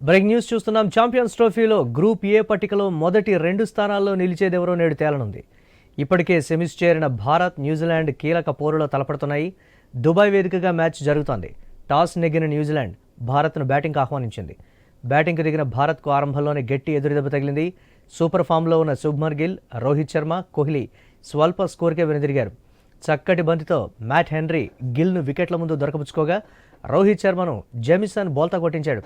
Break news చూస్తున్నాం. Champions ట్రోఫీలో group A పట్టికలో మొదటి 2 స్థానాల్లో నిలిచేదెవరో నేడు తేలనుంది. ఇప్పటికే సెమీస్ చేరిన భారత్, న్యూజిలాండ్ కీలక పోరులో తలపడుతున్నాయి. దుబాయ్ వేదికగా మ్యాచ్ జరుగుతోంది. టాస్ నెగ్గిన న్యూజిలాండ్ భారత్ను బ్యాటింగ్కు ఆహ్వానించింది. బ్యాటింగ్కు దిగిన భారత్కు ఆరంభంలోనే గట్టి ఎదురుదెబ్బ తగిలింది. సూపర్ ఫామ్లో ఉన్న శుభ్మన్ గిల్, రోహిత్ శర్మ, కోహ్లీ స్వల్ప స్కోర్కే వెనుదిరిగారు. చక్కటి బంతితో మ్యాట్ హెన్రీ గిల్ను వికెట్ల ముందు దొరకపుచ్చుకోగా రోహిత్ శర్మను జెమిసన్ బౌల్తా కొట్టించాడు.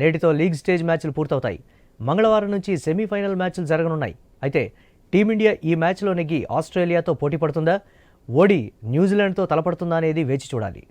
నేటితో లీగ్ స్టేజ్ మ్యాచ్లు పూర్తవుతాయి. మంగళవారం నుంచి సెమీఫైనల్ మ్యాచ్లు జరగనున్నాయి. అయితే టీమిండియా ఈ మ్యాచ్లో నెగ్గి ఆస్ట్రేలియాతో పోటీ పడుతుందా, ఓడి న్యూజిలాండ్తో తలపడుతుందా అనేది వేచి చూడాలి.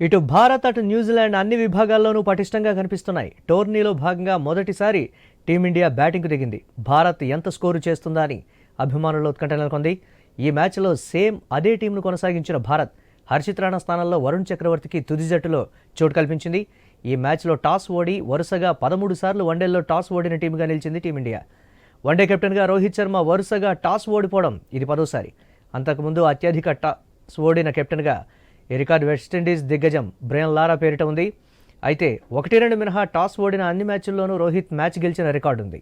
ఇటు భారత్ అటు న్యూజిలాండ్ అన్ని విభాగాల్లోనూ పటిష్టంగా కనిపిస్తున్నాయి. టోర్నీలో భాగంగా మొదటిసారి టీమిండియా బ్యాటింగ్కు దిగింది. భారత్ ఎంత స్కోరు చేస్తుందా అని అభిమానుల్లో ఉత్కంఠ నెలకొంది. ఈ మ్యాచ్లో సేమ్ అదే టీంను కొనసాగించిన భారత్ హర్షిత్ రాణా స్థానంలో వరుణ్ చక్రవర్తికి తుది జట్టులో చోటు కల్పించింది. ఈ మ్యాచ్లో టాస్ ఓడి వరుసగా 13 సార్లు వన్డేల్లో టాస్ ఓడిన టీంగా నిలిచింది టీమిండియా. వన్డే కెప్టెన్గా రోహిత్ శర్మ వరుసగా టాస్ ఓడిపోవడం ఇది 10వ సారి. అంతకుముందు అత్యధిక టాస్ ఓడిన కెప్టెన్గా ఈ రికార్డు వెస్టిండీస్ దిగ్గజం బ్రయన్ లారా పేరిట ఉంది. అయితే 1-2 మినహా టాస్ ఓడిన అన్ని మ్యాచ్ల్లోనూ రోహిత్ మ్యాచ్ గెలిచిన రికార్డు ఉంది.